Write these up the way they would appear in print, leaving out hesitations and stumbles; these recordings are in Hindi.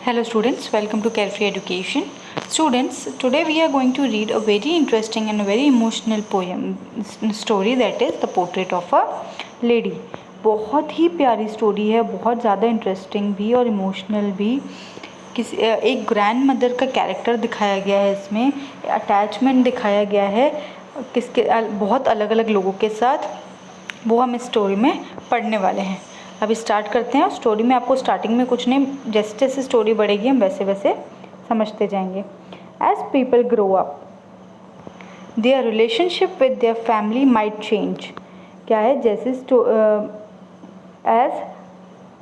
Hello students, welcome to Carefree Education. Students, today we are going to read a very interesting and a very emotional poem story, that is The Portrait of a Lady. बहुत ही प्यारी स्टोरी है, बहुत ज़्यादा इंटरेस्टिंग भी और इमोशनल भी। एक ग्रैंड मदर का कैरेक्टर दिखाया गया है, इसमें अटैचमेंट दिखाया गया है बहुत अलग अलग लोगों के साथ, वो हम इस स्टोरी में पढ़ने वाले हैं। अभी स्टार्ट करते हैं। स्टोरी में आपको स्टार्टिंग में कुछ नहीं, जैसे जैसे स्टोरी बढ़ेगी हम वैसे वैसे समझते जाएंगे। As people grow up their relationship with their family might change. क्या है, जैसे एज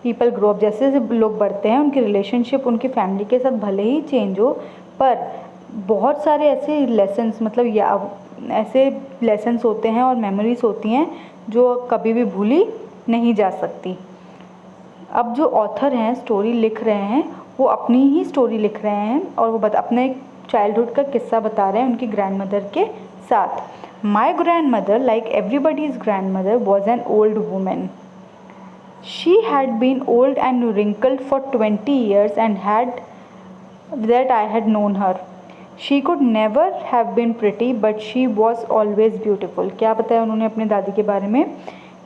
पीपल ग्रो अप, जैसे जैसे लोग बढ़ते हैं उनकी रिलेशनशिप उनकी फैमिली के साथ भले ही चेंज हो, पर बहुत सारे ऐसे लेसन्स, मतलब या ऐसे लेसन्स होते हैं और मेमोरीज होती हैं जो कभी भी भूली नहीं जा सकती। अब जो ऑथर हैं, स्टोरी लिख रहे हैं, वो अपनी ही स्टोरी लिख रहे हैं और वो अपने चाइल्डहुड का किस्सा बता रहे हैं उनकी ग्रैंड मदर के साथ। My grand mother, like everybody's grand mother, was an old women. She had been old and wrinkled for 20 years and that I had known her. She could never have been pretty, but she was always beautiful. क्या बताया उन्होंने अपनी दादी के बारे में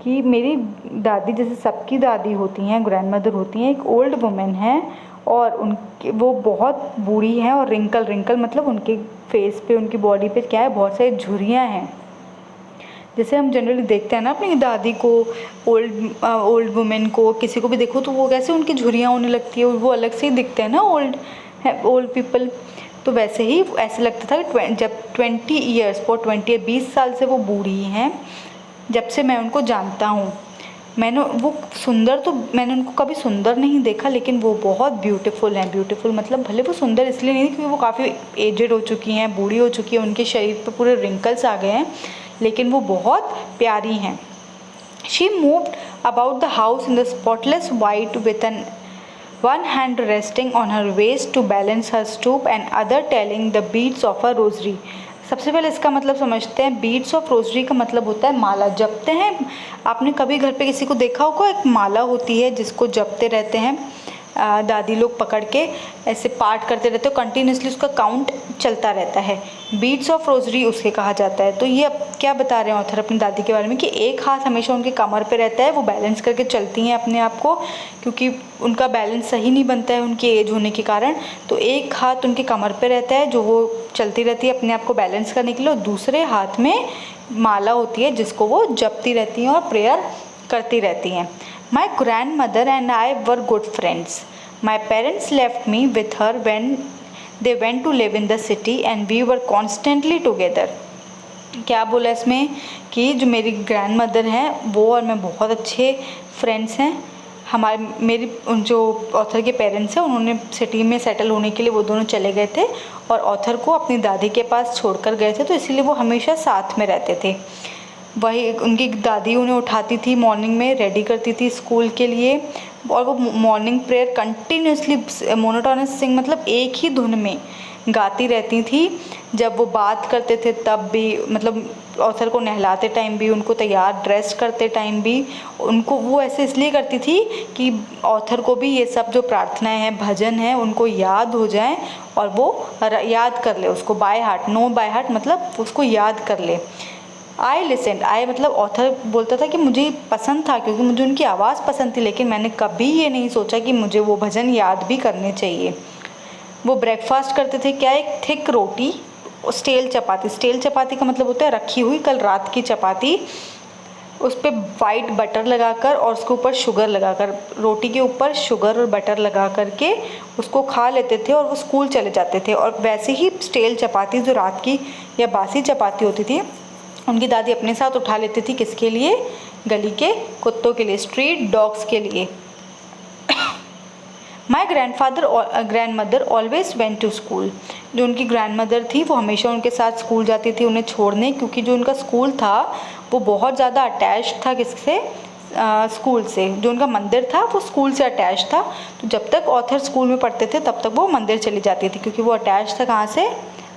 कि मेरी दादी जैसे सबकी दादी होती हैं, ग्रैंड मदर होती हैं, एक ओल्ड वुमेन है और उनके वो बहुत बूढ़ी हैं और रिंकल मतलब उनके फेस पे, उनकी बॉडी पे क्या है, बहुत सारी झुर्रियाँ हैं। जैसे हम जनरली देखते हैं ना अपनी दादी को, ओल्ड वुमेन को, किसी को भी देखो तो वो कैसे उनकी झुर्रियाँ होने लगती है, वो अलग से ही दिखते हैं ना ओल्ड पीपल। तो वैसे ही ऐसे लगता था कि जब 20 ईयर्स फॉर 20 साल से वो बूढ़ी हैं, जब से मैं उनको जानता हूँ। मैंने उनको कभी सुंदर नहीं देखा, लेकिन वो बहुत ब्यूटीफुल हैं। ब्यूटीफुल मतलब भले वो सुंदर इसलिए नहीं क्योंकि वो काफ़ी एजेड हो चुकी हैं, बूढ़ी हो चुकी हैं, उनके शरीर पे पूरे रिंकल्स आ गए हैं, लेकिन वो बहुत प्यारी हैं। She moved about the house in the spotless white with one hand resting on her waist to balance her stoop and other telling the beads of a rosary. सबसे पहले इसका मतलब समझते हैं। बीड्स ऑफ रोजरी का मतलब होता है माला, जपते हैं। आपने कभी घर पे किसी को देखा होगा, एक माला होती है जिसको जपते रहते हैं दादी लोग पकड़ के, ऐसे पाठ करते रहते हो, कंटिन्यूसली उसका काउंट चलता रहता है। बीड्स ऑफ रोजरी उसके कहा जाता है। तो ये अब क्या बता रहे हैं ऑथर अपनी दादी के बारे में कि एक हाथ हमेशा उनके कमर पे रहता है, वो बैलेंस करके चलती हैं अपने आप को, क्योंकि उनका बैलेंस सही नहीं बनता है उनकी एज होने के कारण। तो एक हाथ उनके कमर पे रहता है जो वो चलती रहती है अपने आप को बैलेंस करने के लिए, और दूसरे हाथ में माला होती है जिसको वो जपती रहती हैं और प्रेयर करती रहती हैं। My grandmother and I were good friends. My parents left me with her when they went to live in the city and we were constantly together. क्या बोला इसमें कि जो मेरी ग्रैंड मदर हैं वो और मैं बहुत अच्छे फ्रेंड्स हैं। मेरी जो ऑथर के पेरेंट्स हैं उन्होंने सिटी में सेटल होने के लिए वो दोनों चले गए थे और ऑथर को अपनी दादी के पास छोड़कर गए थे, तो इसीलिए वो हमेशा साथ में रहते थे। वही उनकी दादी उन्हें उठाती थी, मॉर्निंग में रेडी करती थी स्कूल के लिए, और वो मॉर्निंग प्रेयर कंटिन्यूसली मोनोटोनस सिंग मतलब एक ही धुन में गाती रहती थी। जब वो बात करते थे तब भी, मतलब ऑथर को नहलाते टाइम भी, उनको तैयार ड्रेस करते टाइम भी, उनको वो ऐसे इसलिए करती थी कि ऑथर को भी ये सब जो प्रार्थनाएं हैं, भजन हैं, उनको याद हो जाएं और वो याद कर ले उसको by heart. Know by heart मतलब उसको याद कर ले। आई लिसेंड, आई मतलब ऑथर बोलता था कि मुझे पसंद था क्योंकि मुझे उनकी आवाज़ पसंद थी, लेकिन मैंने कभी ये नहीं सोचा कि मुझे वो भजन याद भी करने चाहिए। वो ब्रेकफास्ट करते थे, क्या, एक थिक रोटी, स्टेल चपाती। स्टेल चपाती का मतलब होता है रखी हुई कल रात की चपाती, उस पर वाइट बटर लगाकर और उसके ऊपर शुगर लगाकर, रोटी के ऊपर शुगर और बटर लगा करके उसको खा लेते थे और वो स्कूल चले जाते थे। और वैसे ही स्टेल चपाती जो रात की या बासी चपाती होती थी उनकी दादी अपने साथ उठा लेती थी, किसके लिए, गली के कुत्तों के लिए, स्ट्रीट डॉग्स के लिए। My grandmother always went to school. जो उनकी ग्रैंड मदर थी वो हमेशा उनके साथ स्कूल जाती थी उन्हें छोड़ने, क्योंकि जो उनका स्कूल था वो बहुत ज़्यादा अटैच था किससे, स्कूल से। जो उनका मंदिर था वो स्कूल से अटैच था, तो जब तक ऑथर स्कूल में पढ़ते थे तब तक वो मंदिर चली जाती थी, क्योंकि वो अटैच था कहाँ से,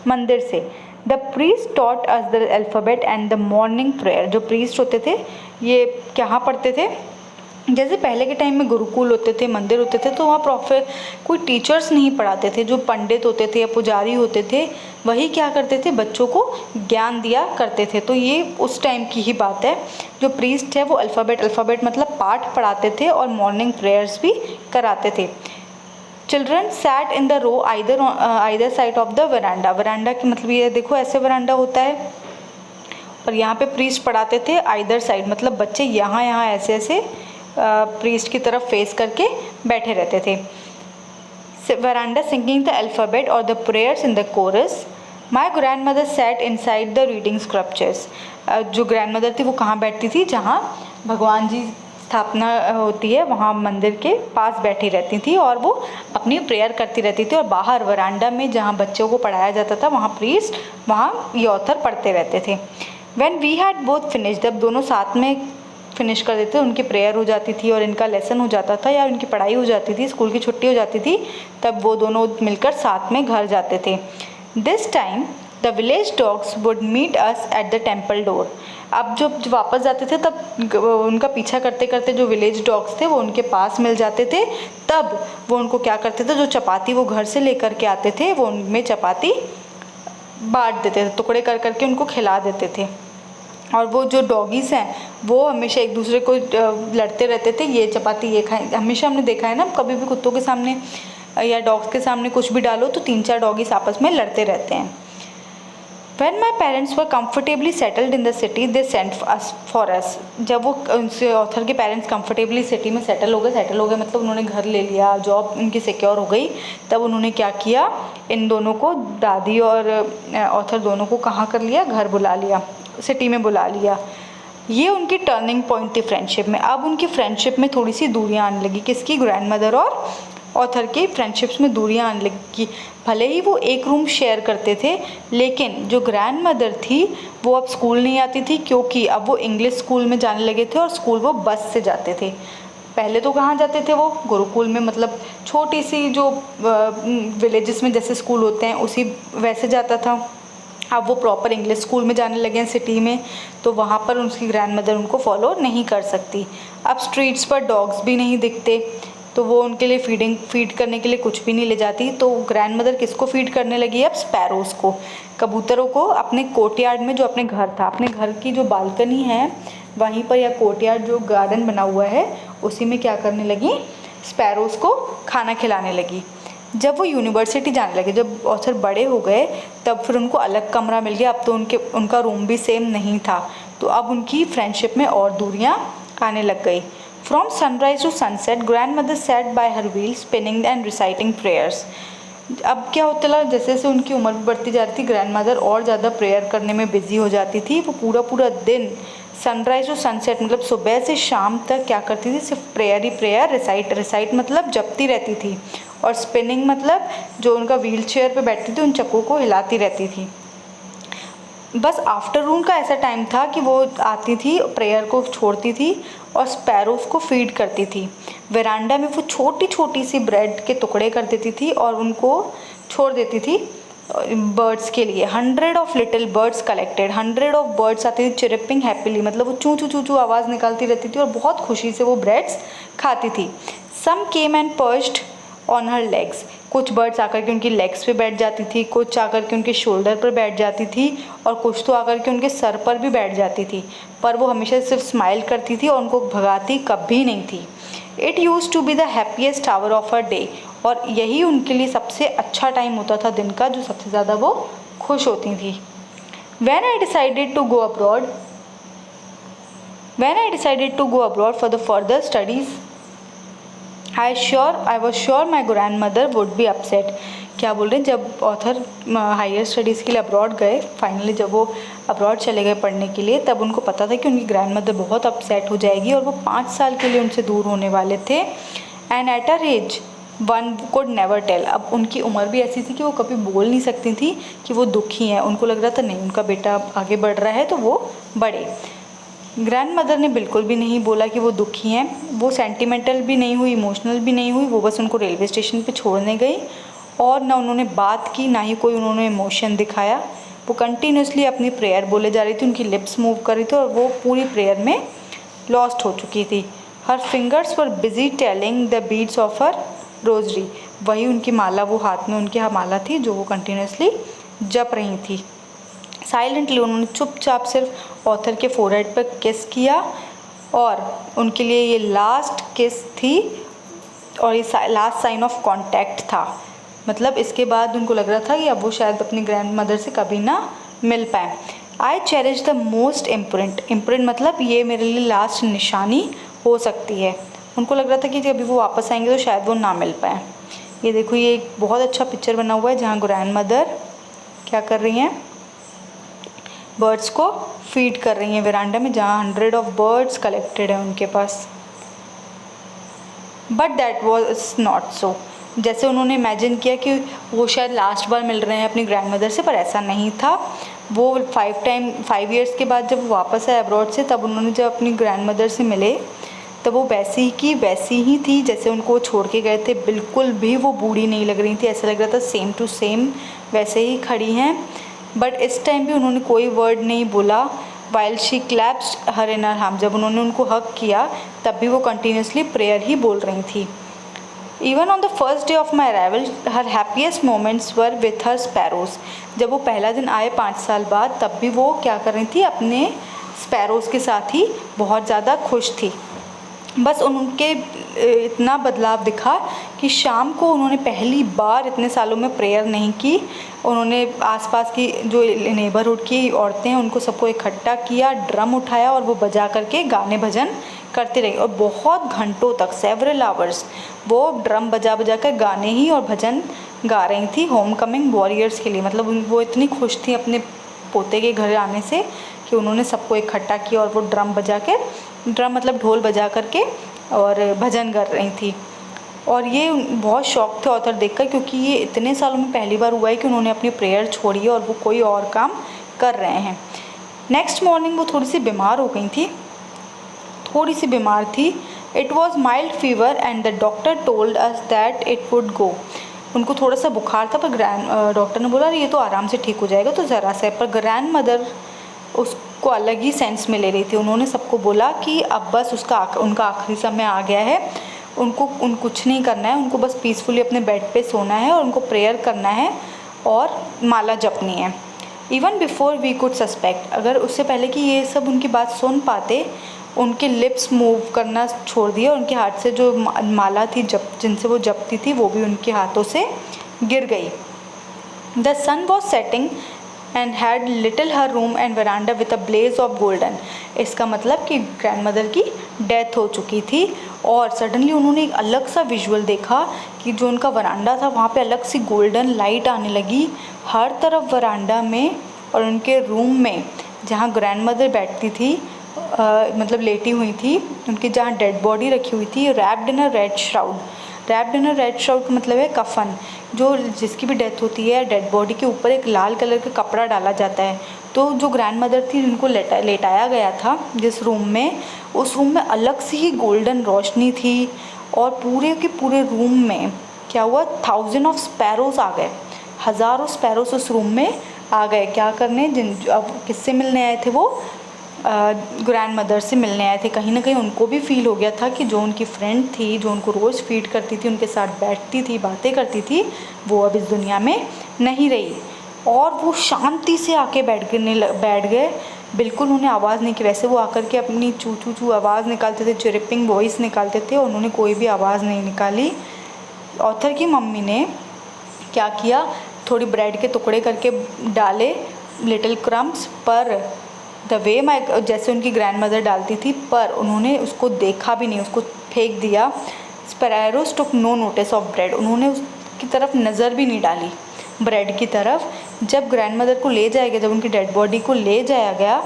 मंदिर से। The priest taught us the alphabet and the morning prayer. जो प्रीस्ट होते थे ये क्या पढ़ते थे, जैसे पहले के टाइम में गुरुकुल होते थे, मंदिर होते थे, तो वहाँ कोई टीचर्स नहीं पढ़ाते थे। जो पंडित होते थे या पुजारी होते थे वही क्या करते थे, बच्चों को ज्ञान दिया करते थे। तो ये उस टाइम की ही बात है। जो प्रीस्ट है वो अल्फ़ाबेट मतलब पाठ पढ़ाते थे और मॉर्निंग प्रेयर्स भी कराते थे। Children sat in the row either side of the veranda. Veranda की मतलब ये देखो ऐसे वरांडा होता है, और यहाँ पे प्रीस्ट पढ़ाते थे आइदर साइड, मतलब बच्चे यहाँ ऐसे ऐसे प्रीस्ट की तरफ फेस करके बैठे रहते थे। वरांडा सिंगिंग द अल्फ़ाबेट और the prayers in the chorus. My grandmother sat inside the reading scriptures. जो ग्रैंड मदर थी वो कहाँ बैठती थी, जहाँ भगवान जी स्थापना होती है वहाँ मंदिर के पास बैठी रहती थी और वो अपनी प्रेयर करती रहती थी। और बाहर वरांडा में जहाँ बच्चों को पढ़ाया जाता था वहाँ प्रीस्ट, वहाँ ये ऑथर पढ़ते रहते थे। When we had both finish, जब दोनों साथ में फिनिश कर देते, उनकी प्रेयर हो जाती थी और इनका लेसन हो जाता था या उनकी पढ़ाई हो जाती थी, स्कूल की छुट्टी हो जाती थी, तब वो दोनों मिलकर साथ में घर जाते थे। This time the village dogs would meet us at the temple door. अब जब वापस जाते थे तब उनका पीछा करते करते जो विलेज डॉग्स थे वो उनके पास मिल जाते थे। तब वो उनको क्या करते थे, जो चपाती वो घर से लेकर के आते थे वो उनमें चपाती बांट देते थे, टुकड़े कर करके उनको खिला देते थे। और वो जो डॉगीज़ हैं वो हमेशा एक दूसरे को लड़ते रहते थे, ये चपाती ये खाएं। हमेशा हमने देखा है ना, कभी भी कुत्तों के सामने या डॉग्स के सामने कुछ भी डालो तो 3-4 डॉगीज़ आपस में लड़ते रहते हैं। When my parents were comfortably settled in the city, they sent us for us। जब वो उनसे ऑथर के पेरेंट्स कंफर्टेबली सिटी में सेटल हो गए मतलब उन्होंने घर ले लिया, जॉब उनकी सिक्योर हो गई, तब उन्होंने क्या किया, इन दोनों को, दादी और ऑथर दोनों को कहाँ कर लिया, घर बुला लिया, सिटी में बुला लिया। ये उनकी टर्निंग पॉइंट थी फ्रेंडशिप में। अब उनकी फ्रेंडशिप में थोड़ी सी दूरियाँ आने लगी, किसकी, ग्रैंड मदर और ऑथर के फ्रेंडशिप्स में दूरियां आने लगी। भले ही वो एक रूम शेयर करते थे, लेकिन जो ग्रैंड मदर थी वो अब स्कूल नहीं आती थी, क्योंकि अब वो इंग्लिश स्कूल में जाने लगे थे और स्कूल वो बस से जाते थे। पहले तो कहाँ जाते थे वो, गुरुकुल में, मतलब छोटी सी जो विलेजेस में जैसे स्कूल होते हैं उसी वैसे जाता था। अब वो प्रॉपर इंग्लिश स्कूल में जाने लगे हैं सिटी में, तो वहाँ पर उनकी ग्रैंड मदर उनको फॉलो नहीं कर सकती। अब स्ट्रीट्स पर डॉग्स भी नहीं दिखते, तो वो उनके लिए फीड करने के लिए कुछ भी नहीं ले जाती। तो ग्रैंड मदर किसको फीड करने लगी, अब स्पैरोज़ को, कबूतरों को। अपने कोर्टयार्ड में जो अपने घर था, अपने घर की जो बालकनी है वहीं पर, या कोर्टयार्ड जो गार्डन बना हुआ है उसी में क्या करने लगी, स्पैरोज़ को खाना खिलाने लगी। जब वो यूनिवर्सिटी जाने लगे, जब ऑथर बड़े हो गए, तब फिर उनको अलग कमरा मिल गया। अब तो उनका रूम भी सेम नहीं था, तो अब उनकी फ्रेंडशिप में और दूरियाँ आने लग गई। From sunrise to sunset, grandmother sat by her wheel, spinning and reciting prayers। अब क्या होता था, जैसे जैसे उनकी उम्र भी बढ़ती जा रही थी, ग्रैंड मदर और ज़्यादा प्रेयर करने में बिजी हो जाती थी। वो पूरा दिन सनराइज टू सनसेट मतलब सुबह से शाम तक क्या करती थी, सिर्फ प्रेयर ही प्रेयर, रिसाइट मतलब जपती रहती थी, और स्पिनिंग मतलब जो उनका व्हील चेयर पर बैठती थी उन चक्कों को हिलाती रहती थी। बस आफ्टरनून का ऐसा टाइम था कि वो आती थी, प्रेयर को छोड़ती थी और स्पैरोज़ को फीड करती थी। वेरांडा में वो छोटी छोटी सी ब्रेड के टुकड़े कर देती थी और उनको छोड़ देती थी बर्ड्स के लिए। 100 of little birds collected, 100 of birds आती थी, चिरिपिंग हैप्पीली मतलब वो चू चू चू चू आवाज़ निकालती रहती थी और बहुत खुशी से वो ब्रेड्स खाती थी। Some came and perched on her legs, कुछ बर्ड्स आकर के उनकी लेग्स पे बैठ जाती थी, कुछ आकर के उनके शोल्डर पर बैठ जाती थी, और कुछ तो आकर के उनके सर पर भी बैठ जाती थी। पर वो हमेशा सिर्फ स्माइल करती थी और उनको भगाती कभी नहीं थी। It use to be the happiest hour of her day, और यही उनके लिए सबसे अच्छा टाइम होता था दिन का, जो सबसे ज़्यादा वो खुश होती थी। When I decided to go abroad for the further studies, I was sure my grandmother would be upset। क्या बोल रहे हैं, जब ऑथर हायर स्टडीज़ के लिए अब्रॉड गए, फाइनली जब वो अब्रॉड चले गए पढ़ने के लिए, तब उनको पता था कि उनकी ग्रैंडमदर बहुत अपसेट हो जाएगी और वो 5 साल के लिए उनसे दूर होने वाले थे। And at her age one could never tell, अब उनकी उम्र भी ऐसी थी कि वो कभी बोल नहीं सकती थी कि वो दुखी हैं। उनको लग रहा था नहीं, उनका बेटा आगे बढ़ रहा है तो वो बढ़े। ग्रैंड मदर ने बिल्कुल भी नहीं बोला कि वो दुखी हैं, वो सेंटिमेंटल भी नहीं हुई, इमोशनल भी नहीं हुई। वो बस उनको रेलवे स्टेशन पे छोड़ने गई और ना उन्होंने बात की, ना ही कोई उन्होंने इमोशन दिखाया। वो कंटिन्यूसली अपनी प्रेयर बोले जा रही थी, उनकी लिप्स मूव कर रही थी और वो पूरी प्रेयर में लॉस्ट हो चुकी थी। Her fingers were busy telling the beads of her rosary, वही उनकी माला, वो हाथ में उनकी माला थी जो वो कंटिन्यूसली जप रही थी। साइलेंटली उन्होंने चुपचाप सिर्फ ऑथर के फोरहेड पर किस किया और उनके लिए ये लास्ट किस थी और ये लास्ट साइन ऑफ कांटेक्ट था। मतलब इसके बाद उनको लग रहा था कि अब वो शायद अपनी ग्रैंड मदर से कभी ना मिल पाए। I cherish the most imprint, imprint मतलब ये मेरे लिए लास्ट निशानी हो सकती है। उनको लग रहा था कि अभी वो वापस आएंगे तो शायद वो ना मिल पाए। ये देखो, ये एक बहुत अच्छा पिक्चर बना हुआ है जहाँ ग्रैंड मदर क्या कर रही हैं, बर्ड्स को फीड कर रही हैं वेरांडा में, जहाँ 100 ऑफ बर्ड्स कलेक्टेड है उनके पास। But that was not so, जैसे उन्होंने इमेजिन किया कि वो शायद लास्ट बार मिल रहे हैं अपनी ग्रैंड मदर से, पर ऐसा नहीं था। वो 5 ईयर्स के बाद जब वापस आए अब्रॉड से, तब उन्होंने जब अपनी ग्रैंड मदर से मिले तब वो वैसी की वैसी ही थी जैसे उनको वो छोड़ के गए थे। बिल्कुल भी वो बूढ़ी नहीं लग रही थी, ऐसा लग रहा था सेम टू सेम वैसे ही खड़ी हैं। बट इस टाइम भी उन्होंने कोई वर्ड नहीं बोला। While she clapped her in her harm, जब उन्होंने उनको हक किया तब भी वो कंटिन्यूसली प्रेयर ही बोल रही थी। Even on the first day of my arrival her happiest moments were with her sparrows, जब वो पहला दिन आए 5 साल बाद, तब भी वो क्या कर रही थी, अपने स्पैरोज़ के साथ ही बहुत ज़्यादा खुश थी। बस उनके इतना बदलाव दिखा कि शाम को उन्होंने पहली बार इतने सालों में प्रेयर नहीं की। उन्होंने आसपास की जो नेबरहुड की औरतें हैं उनको सबको इकट्ठा किया, ड्रम उठाया और वो बजा करके गाने भजन करते रही और बहुत घंटों तक, सेवरल आवर्स, वो ड्रम बजा बजा कर गाने ही और भजन गा रही थी होम कमिंग वॉरियर्स के लिए। मतलब वो इतनी खुश थी अपने पोते के घर आने से कि उन्होंने सबको इकट्ठा किया और वो ड्रम बजा के, ड्रम मतलब ढोल बजा करके और भजन कर रही थी। और ये बहुत शौक थे ऑथर देखकर, क्योंकि ये इतने सालों में पहली बार हुआ है कि उन्होंने अपनी प्रेयर छोड़ी है और वो कोई और काम कर रहे हैं। नेक्स्ट मॉर्निंग वो थोड़ी सी बीमार हो गई थी, थोड़ी सी बीमार थी। It was mild fever and the doctor told us that it would go. उनको थोड़ा सा बुखार था, पर डॉक्टर ने बोला ये तो आराम से ठीक हो जाएगा, तो ज़रा सा। पर ग्रैंड मदर उसको अलग ही सेंस में ले रही थी। उन्होंने सबको बोला कि अब बस उनका आखिरी समय आ गया है, उनको कुछ नहीं करना है, उनको बस पीसफुली अपने बेड पे सोना है और उनको प्रेयर करना है और माला जपनी है। Even before we could suspect, अगर उससे पहले कि ये सब उनकी बात सुन पाते, उनके लिप्स मूव करना छोड़ दिए, उनके हाथ से जो माला थी जिनसे वो जपती थी वो भी उनके हाथों से गिर गई। The sun was setting and had little her room and veranda with a blaze of golden. इसका मतलब कि ग्रैंड मदर की डेथ हो चुकी थी और सडनली उन्होंने एक अलग सा विजुअल देखा कि जो उनका वरांडा था वहाँ पे अलग सी गोल्डन लाइट आने लगी हर तरफ वरांडा में। और उनके रूम में जहाँ ग्रैंड मदर बैठती थी, मतलब लेटी हुई थी, उनकी जहाँ डेड बॉडी रखी हुई थी, wrapped in a red shroud. Wrapped in a red shroud का मतलब है कफन। जो जिसकी भी डेथ होती है, डेड बॉडी के ऊपर एक लाल कलर का कपड़ा डाला जाता है। तो जो ग्रैंड मदर थी जिनको लेटाया गया था जिस रूम में, उस रूम में अलग से ही गोल्डन रोशनी थी और पूरे के पूरे रूम में क्या हुआ, 1000 ऑफ स्पैरोज आ गए, हज़ारों स्पैरोज उस रूम में आ गए। क्या करने, अब किससे मिलने आए थे वो, ग्रैंड मदर से मिलने आए थे। कहीं ना कहीं उनको भी फील हो गया था कि जो उनकी फ्रेंड थी, जो उनको रोज़ फीड करती थी, उनके साथ बैठती थी, बातें करती थी, वो अब इस दुनिया में नहीं रही। और वो शांति से आके बैठ गए, बिल्कुल उन्हें आवाज़ नहीं की। वैसे वो आकर के अपनी चू चू चू आवाज़ निकालते थे, चिरिपिंग वॉइस निकालते थे, और उन्होंने कोई भी आवाज़ नहीं निकाली। ऑथर की मम्मी ने क्या किया, थोड़ी ब्रेड के टुकड़े करके डाले, लिटिल क्रम्स, पर द वे जैसे उनकी ग्रैंड मदर डालती थी, पर उन्होंने उसको देखा भी नहीं, उसको फेंक दिया। Sparrows took no notice of bread, उन्होंने उसकी तरफ नज़र भी नहीं डाली ब्रेड की तरफ। जब ग्रैंड मदर को ले जाया गया, जब उनकी डेड बॉडी को ले जाया गया,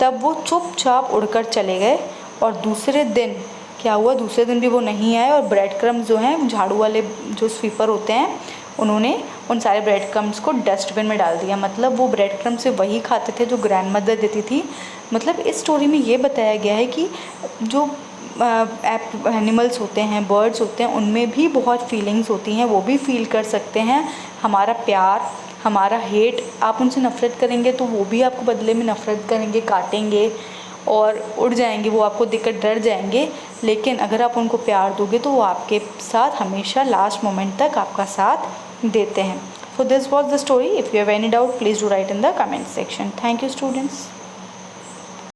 तब वो चुपचाप उड़कर चले गए। और दूसरे दिन क्या हुआ, दूसरे दिन भी वो नहीं आए और ब्रेड क्रम्स जो हैं, झाड़ू वाले जो स्वीपर होते हैं, उन्होंने उन सारे ब्रेड क्रम्स को डस्टबिन में डाल दिया। मतलब वो ब्रेड क्रम्स से वही खाते थे जो ग्रैंड मदर देती थी। मतलब इस स्टोरी में ये बताया गया है कि जो एनिमल्स होते हैं, बर्ड्स होते हैं, उनमें भी बहुत फीलिंग्स होती हैं, वो भी फील कर सकते हैं हमारा प्यार, हमारा हेट। आप उनसे नफ़रत करेंगे तो वो भी आपको बदले में नफ़रत करेंगे, काटेंगे। और उड़ जाएंगे, वो आपको देखकर डर जाएंगे, लेकिन अगर आप उनको प्यार दोगे तो वो आपके साथ हमेशा लास्ट मोमेंट तक आपका साथ देते हैं। So this was the story. If you have any doubt, please do write in the comment section. Thank you, students.